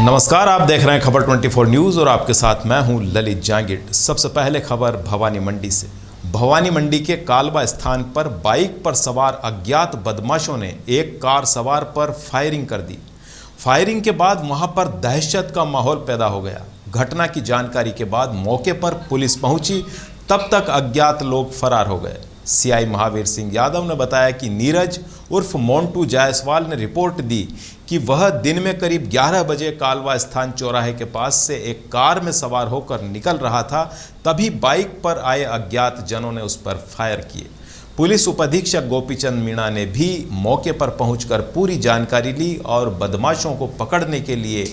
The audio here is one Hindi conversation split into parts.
नमस्कार, आप देख रहे हैं खबर 24 न्यूज़ और आपके साथ मैं हूं ललित जांगिड। सबसे पहले खबर भवानी मंडी से। भवानी मंडी के कालवा स्थान पर बाइक पर सवार अज्ञात बदमाशों ने एक कार सवार पर फायरिंग कर दी। फायरिंग के बाद वहां पर दहशत का माहौल पैदा हो गया। घटना की जानकारी के बाद मौके पर पुलिस पहुंची, तब तक अज्ञात लोग फरार हो गए। सीआई महावीर सिंह यादव ने बताया कि नीरज उर्फ मोंटू जायसवाल ने रिपोर्ट दी कि वह दिन में करीब 11 बजे कालवा स्थान चौराहे के पास से एक कार में सवार होकर निकल रहा था, तभी बाइक पर आए अज्ञात जनों ने उस पर फायर किए। पुलिस उपाधीक्षक गोपीचंद मीणा ने भी मौके पर पहुंचकर पूरी जानकारी ली और बदमाशों को पकड़ने के लिए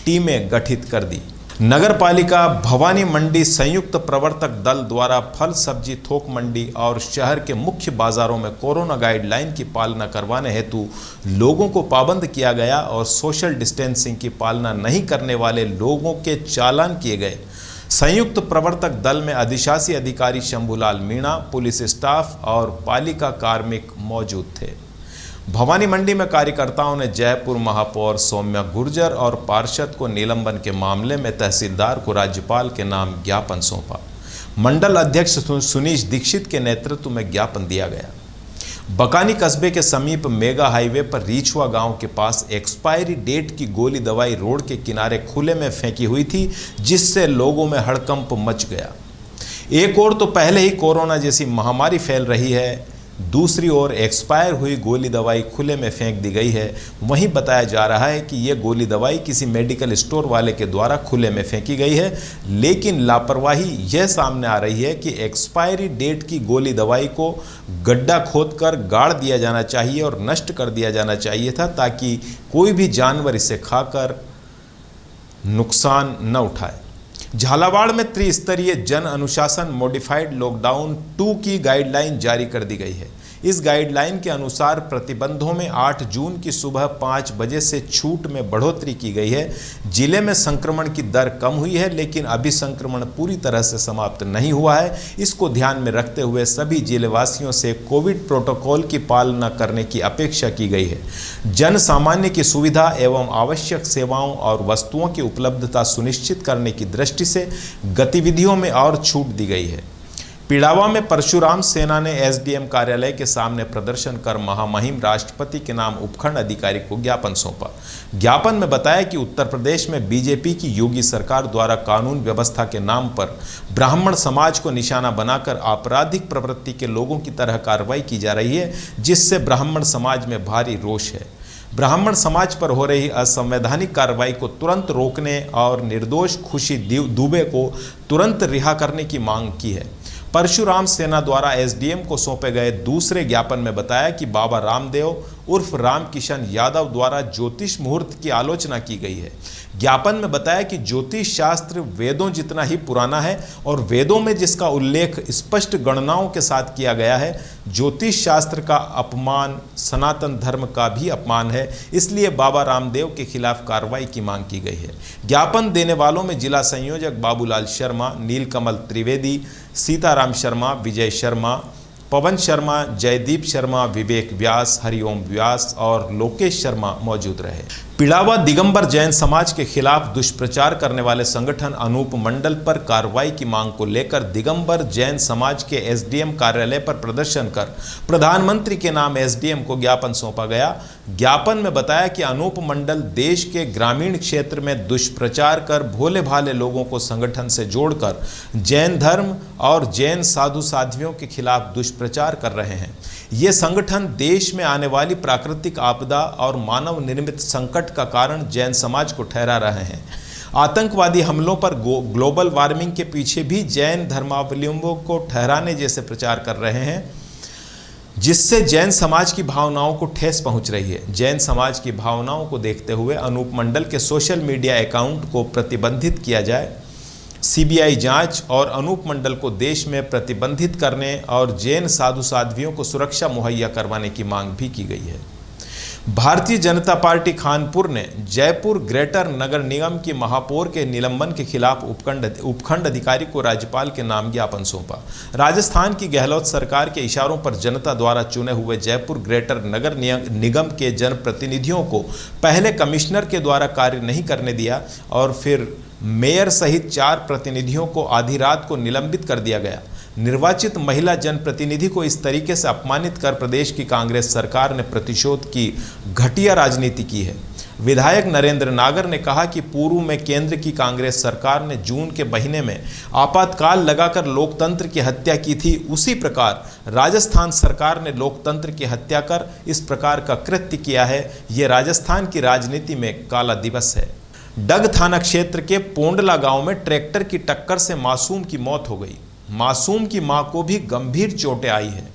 टीमें गठित कर दी। नगर पालिका भवानी मंडी संयुक्त प्रवर्तक दल द्वारा फल सब्जी थोक मंडी और शहर के मुख्य बाजारों में कोरोना गाइडलाइन की पालना करवाने हेतु लोगों को पाबंद किया गया और सोशल डिस्टेंसिंग की पालना नहीं करने वाले लोगों के चालान किए गए। संयुक्त प्रवर्तक दल में अधिशासी अधिकारी शंभूलाल मीणा, पुलिस स्टाफ और पालिका कार्मिक मौजूद थे। भवानी मंडी में कार्यकर्ताओं ने जयपुर महापौर सौम्या गुर्जर और पार्षद को निलंबन के मामले में तहसीलदार को राज्यपाल के नाम ज्ञापन सौंपा। मंडल अध्यक्ष सुनीश दीक्षित के नेतृत्व में ज्ञापन दिया गया। बकानी कस्बे के समीप मेगा हाईवे पर रीछुआ गांव के पास एक्सपायरी डेट की गोली दवाई रोड के किनारे खुले में फेंकी हुई थी, जिससे लोगों में हड़कंप मच गया। एक ओर तो पहले ही कोरोना जैसी महामारी फैल रही है, दूसरी ओर एक्सपायर हुई गोली दवाई खुले में फेंक दी गई है। वहीं बताया जा रहा है कि यह गोली दवाई किसी मेडिकल स्टोर वाले के द्वारा खुले में फेंकी गई है, लेकिन लापरवाही यह सामने आ रही है कि एक्सपायरी डेट की गोली दवाई को गड्ढा खोदकर गाड़ दिया जाना चाहिए और नष्ट कर दिया जाना चाहिए था, ताकि कोई भी जानवर इसे खाकर नुकसान न उठाए। झालावाड़ में त्रिस्तरीय जन अनुशासन मॉडिफाइड लॉकडाउन 2 की गाइडलाइन जारी कर दी गई है। इस गाइडलाइन के अनुसार प्रतिबंधों में 8 जून की सुबह 5 बजे से छूट में बढ़ोतरी की गई है। जिले में संक्रमण की दर कम हुई है, लेकिन अभी संक्रमण पूरी तरह से समाप्त नहीं हुआ है। इसको ध्यान में रखते हुए सभी जिलेवासियों से कोविड प्रोटोकॉल की पालना करने की अपेक्षा की गई है। जन सामान्य की सुविधा एवं आवश्यक सेवाओं और वस्तुओं की उपलब्धता सुनिश्चित करने की दृष्टि से गतिविधियों में और छूट दी गई है। पिड़ावा में परशुराम सेना ने एसडीएम कार्यालय के सामने प्रदर्शन कर महामहिम राष्ट्रपति के नाम उपखंड अधिकारी को ज्ञापन सौंपा। ज्ञापन में बताया कि उत्तर प्रदेश में बीजेपी की योगी सरकार द्वारा कानून व्यवस्था के नाम पर ब्राह्मण समाज को निशाना बनाकर आपराधिक प्रवृत्ति के लोगों की तरह कार्रवाई की जा रही है, जिससे ब्राह्मण समाज में भारी रोष है। ब्राह्मण समाज पर हो रही असंवैधानिक कार्रवाई को तुरंत रोकने और निर्दोष खुशी दुबे को तुरंत रिहा करने की मांग की है। परशुराम सेना द्वारा एसडीएम को सौंपे गए दूसरे ज्ञापन में बताया कि बाबा रामदेव उर्फ रामकिशन यादव द्वारा ज्योतिष मुहूर्त की आलोचना की गई है। ज्ञापन में बताया कि ज्योतिष शास्त्र वेदों जितना ही पुराना है और वेदों में जिसका उल्लेख स्पष्ट गणनाओं के साथ किया गया है। ज्योतिष शास्त्र का अपमान सनातन धर्म का भी अपमान है, इसलिए बाबा रामदेव के खिलाफ कार्रवाई की मांग की गई है। ज्ञापन देने वालों में जिला संयोजक बाबूलाल शर्मा, नीलकमल त्रिवेदी, सीताराम शर्मा, विजय शर्मा, पवन शर्मा, जयदीप शर्मा, विवेक व्यास, हरिओम व्यास और लोकेश शर्मा मौजूद रहे। पिड़ावा दिगंबर जैन समाज के खिलाफ दुष्प्रचार करने वाले संगठन अनूप मंडल पर कार्रवाई की मांग को लेकर दिगंबर जैन समाज के एसडीएम कार्यालय पर प्रदर्शन कर प्रधानमंत्री के नाम एसडीएम को ज्ञापन सौंपा गया। ज्ञापन में बताया कि अनूप मंडल देश के ग्रामीण क्षेत्र में दुष्प्रचार कर भोले भाले लोगों को संगठन से जोड़कर जैन धर्म और जैन साधु साध्वियों के खिलाफ दुष्प्रचार कर रहे हैं। ये संगठन देश में आने वाली प्राकृतिक आपदा और मानव निर्मित संकट का कारण जैन समाज को ठहरा रहे हैं। आतंकवादी हमलों पर ग्लोबल वार्मिंग के पीछे भी जैन धर्मावलंबियों को ठहराने जैसे प्रचार कर रहे हैं, जिससे जैन समाज की भावनाओं को ठेस पहुंच रही है। जैन समाज की भावनाओं को देखते हुए अनूप मंडल के सोशल मीडिया अकाउंट को प्रतिबंधित किया जाए। सीबीआई जांच और अनूप मंडल को देश में प्रतिबंधित करने और जैन साधु साध्वियों को सुरक्षा मुहैया करवाने की मांग भी की गई है। भारतीय जनता पार्टी खानपुर ने जयपुर ग्रेटर नगर निगम की महापौर के निलंबन के खिलाफ उपखंड अधिकारी को राज्यपाल के नाम ज्ञापन सौंपा। राजस्थान की गहलोत सरकार के इशारों पर जनता द्वारा चुने हुए जयपुर ग्रेटर नगर निगम के जनप्रतिनिधियों को पहले कमिश्नर के द्वारा कार्य नहीं करने दिया और फिर मेयर सहित 4 प्रतिनिधियों को आधी रात को निलंबित कर दिया गया। निर्वाचित महिला जनप्रतिनिधि को इस तरीके से अपमानित कर प्रदेश की कांग्रेस सरकार ने प्रतिशोध की घटिया राजनीति की है। विधायक नरेंद्र नागर ने कहा कि पूर्व में केंद्र की कांग्रेस सरकार ने जून के महीने में आपातकाल लगाकर लोकतंत्र की हत्या की थी, उसी प्रकार राजस्थान सरकार ने लोकतंत्र की हत्या कर इस प्रकार का कृत्य किया है। ये राजस्थान की राजनीति में काला दिवस है। डग थाना क्षेत्र के पोंडला गांव में ट्रैक्टर की टक्कर से मासूम की मौत हो गई। मासूम की मां को भी गंभीर चोटें आई हैं।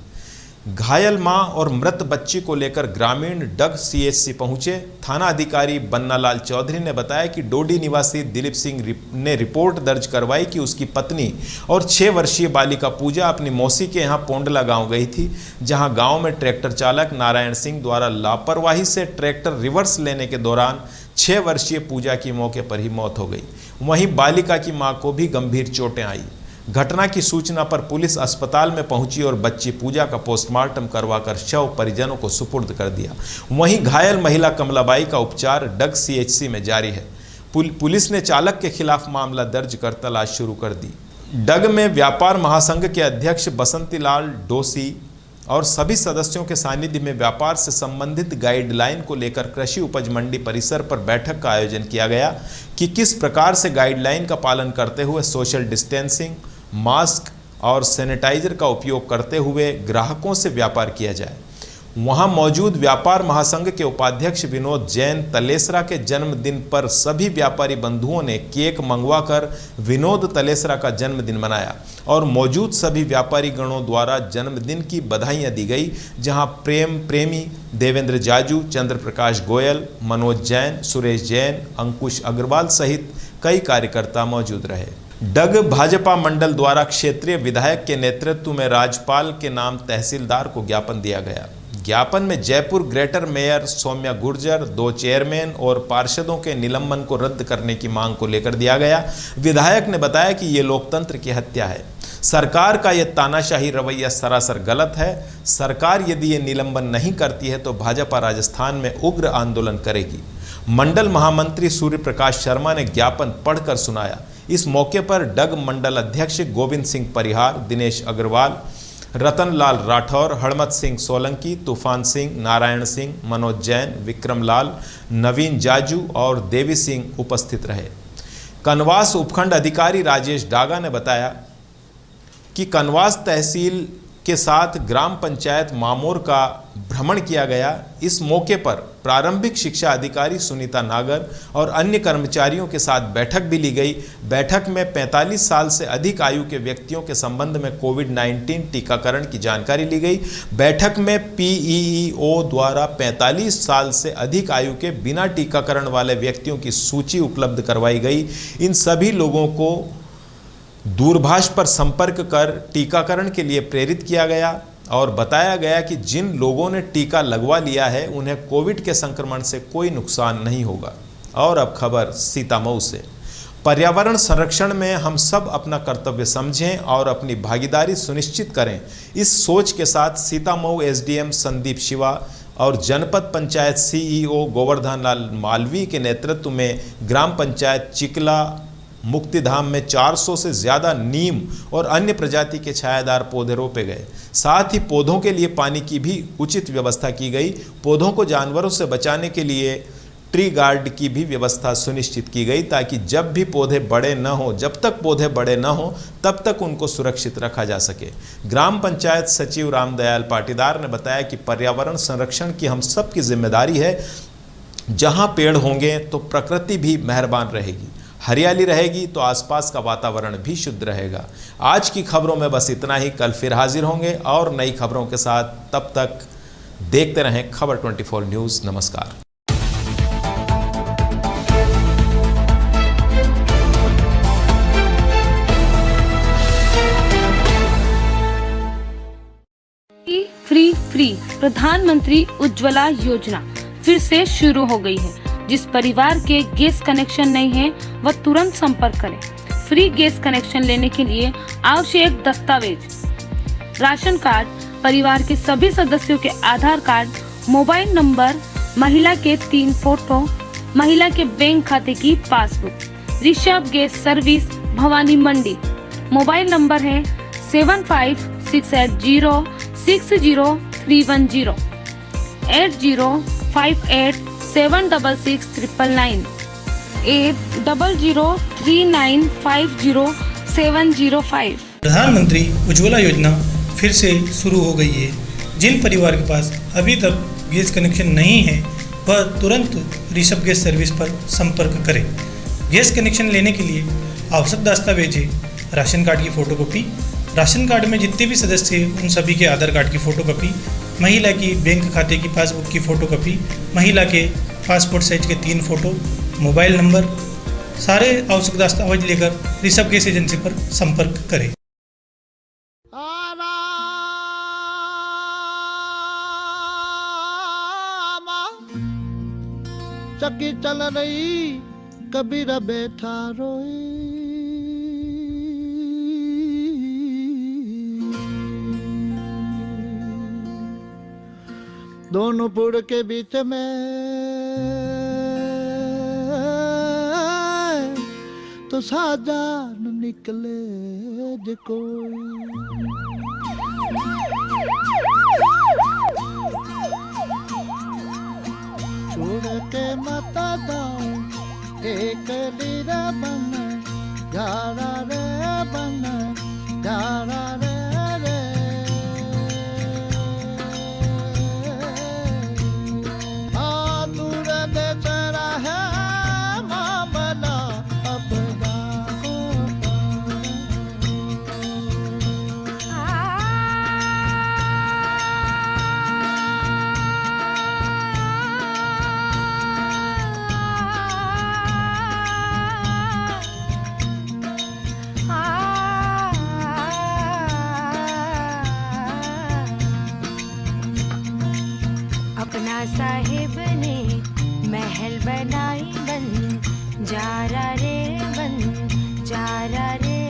घायल मां और मृत बच्ची को लेकर ग्रामीण डग सीएचसी पहुंचे। थाना अधिकारी बन्नालाल चौधरी ने बताया कि डोडी निवासी दिलीप सिंह ने रिपोर्ट दर्ज करवाई कि उसकी पत्नी और 6 वर्षीय बालिका पूजा अपनी मौसी के यहां पोंडला गांव गई थी, जहां गांव में ट्रैक्टर चालक नारायण सिंह द्वारा लापरवाही से ट्रैक्टर रिवर्स लेने के दौरान 6 वर्षीय पूजा की मौके पर ही मौत हो गई। वहीं बालिका की मां को भी गंभीर चोटें आई। घटना की सूचना पर पुलिस अस्पताल में पहुंची और बच्ची पूजा का पोस्टमार्टम करवाकर शव परिजनों को सुपुर्द कर दिया। वहीं घायल महिला कमलाबाई का उपचार डग सीएचसी में जारी है। पुलिस ने चालक के खिलाफ मामला दर्ज कर तलाश शुरू कर दी। डग में व्यापार महासंघ के अध्यक्ष बसंतीलाल डोसी और सभी सदस्यों के सानिध्य में व्यापार से संबंधित गाइडलाइन को लेकर कृषि उपज मंडी परिसर पर बैठक का आयोजन किया गया कि किस प्रकार से गाइडलाइन का पालन करते हुए सोशल डिस्टेंसिंग, मास्क और सैनिटाइजर का उपयोग करते हुए ग्राहकों से व्यापार किया जाए। वहां मौजूद व्यापार महासंघ के उपाध्यक्ष विनोद जैन तलेसरा के जन्मदिन पर सभी व्यापारी बंधुओं ने केक मंगवाकर विनोद तलेसरा का जन्मदिन मनाया और मौजूद सभी व्यापारी गणों द्वारा जन्मदिन की बधाइयां दी गई, जहां प्रेम प्रेमी देवेंद्र जाजू, चंद्र प्रकाश गोयल, मनोज जैन, सुरेश जैन, अंकुश अग्रवाल सहित कई कार्यकर्ता मौजूद रहे। डग भाजपा मंडल द्वारा क्षेत्रीय विधायक के नेतृत्व में राज्यपाल के नाम तहसीलदार को ज्ञापन दिया गया। ज्ञापन में Jaipur greater mayor Saumya Gurjar, 2 chairman और पार्षदों के निलंबन को रद्द करने की मांग को लेकर दिया गया। विधायक ने बताया कि ये लोकतंत्र की हत्या है। सरकार का यह तानाशाही रवैया सरासर गलत है। सरकार यदि ये निलंबन नहीं करती है तो भाजपा राजस्थान में उग्र आंदोलन करेगी। मंडल महामंत्री सूर्य प्रकाश शर्मा ने ज्ञापन पढ़कर सुनाया। इस मौके पर डग मंडल अध्यक्ष गोविंद सिंह परिहार, दिनेश अग्रवाल, रतनलाल राठौर, हड़मत सिंह सोलंकी, तूफान सिंह, नारायण सिंह, मनोज जैन, विक्रम लाल, नवीन जाजू और देवी सिंह उपस्थित रहे। कनवास उपखंड अधिकारी राजेश डागा ने बताया कि कनवास तहसील के साथ ग्राम पंचायत मामोर का भ्रमण किया गया। इस मौके पर प्रारंभिक शिक्षा अधिकारी सुनीता नागर और अन्य कर्मचारियों के साथ बैठक भी ली गई। बैठक में 45 साल से अधिक आयु के व्यक्तियों के संबंध में कोविड-19 टीकाकरण की जानकारी ली गई। बैठक में पीईओ द्वारा 45 साल से अधिक आयु के बिना टीकाकरण वाले व्यक्तियों की सूची उपलब्ध करवाई गई। इन सभी लोगों को दूरभाष पर संपर्क कर टीकाकरण के लिए प्रेरित किया गया और बताया गया कि जिन लोगों ने टीका लगवा लिया है उन्हें कोविड के संक्रमण से कोई नुकसान नहीं होगा। और अब खबर सीतामऊ से। पर्यावरण संरक्षण में हम सब अपना कर्तव्य समझें और अपनी भागीदारी सुनिश्चित करें। इस सोच के साथ सीतामऊ एसडीएम संदीप शिवा और जनपद पंचायत सीईओ गोवर्धन लाल मालवीय के नेतृत्व में ग्राम पंचायत चिकला मुक्तिधाम में 400 से ज़्यादा नीम और अन्य प्रजाति के छायादार पौधे रोपे गए। साथ ही पौधों के लिए पानी की भी उचित व्यवस्था की गई। पौधों को जानवरों से बचाने के लिए ट्री गार्ड की भी व्यवस्था सुनिश्चित की गई ताकि जब भी पौधे बड़े न हो, जब तक पौधे बड़े न हो तब तक उनको सुरक्षित रखा जा सके। ग्राम पंचायत सचिव रामदयाल पाटीदार ने बताया कि पर्यावरण संरक्षण की हम सब की जिम्मेदारी है। जहाँ पेड़ होंगे तो प्रकृति भी मेहरबान रहेगी, हरियाली रहेगी तो आसपास का वातावरण भी शुद्ध रहेगा। आज की खबरों में बस इतना ही। कल फिर हाजिर होंगे और नई खबरों के साथ। तब तक देखते रहें खबर 24 न्यूज़। नमस्कार। फ्री प्रधानमंत्री उज्ज्वला योजना फिर से शुरू हो गई है। जिस परिवार के गैस कनेक्शन नहीं है वह तुरंत संपर्क करें। फ्री गैस कनेक्शन लेने के लिए आवश्यक दस्तावेज: राशन कार्ड, परिवार के सभी सदस्यों के आधार कार्ड, मोबाइल नंबर, महिला के 3 फोटो, महिला के बैंक खाते की passbook. Rishabh gas service, Bhavani Mandi. Mobile number है 7568060310, 8058766999, 8003950705। प्रधानमंत्री उज्ज्वला योजना फिर से शुरू हो गई है। जिन परिवार के पास अभी तक गैस कनेक्शन नहीं है वह तुरंत ऋषभ गैस सर्विस पर संपर्क करें। गैस कनेक्शन लेने के लिए आवश्यक दस्तावेज है राशन कार्ड की फ़ोटोकॉपी, राशन कार्ड में जितने भी सदस्य हैं उन सभी के आधार कार्ड की फ़ोटोकॉपी, महिला की बैंक खाते की पासबुक की फ़ोटोकॉपी, महिला के पासपोर्ट साइज के 3 फोटो, मोबाइल नंबर, सारे आवश्यक दस्तावेज लेकर ऋषभ गैस एजेंसी पर संपर्क करें। चक्की चल रही कबीरा बैठा रोए, दोनों पुड़ के बीच में तो साजा न निकले जे कोई। छोड़ के मत जाओ एक लीरा बन, जारा रे बन, जारा रे रे। दूर देश रहे मामला अब अपना साहिब ने महल बनाई बन, जारा रे बन, जारा रे।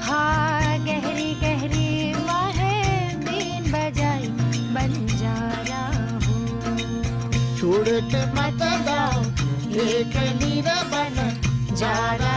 हाँ गहरी गहरी माहे बीन बजाई बन जारा हो। छोड़ के मत जाओ एक लीरा बन, जारा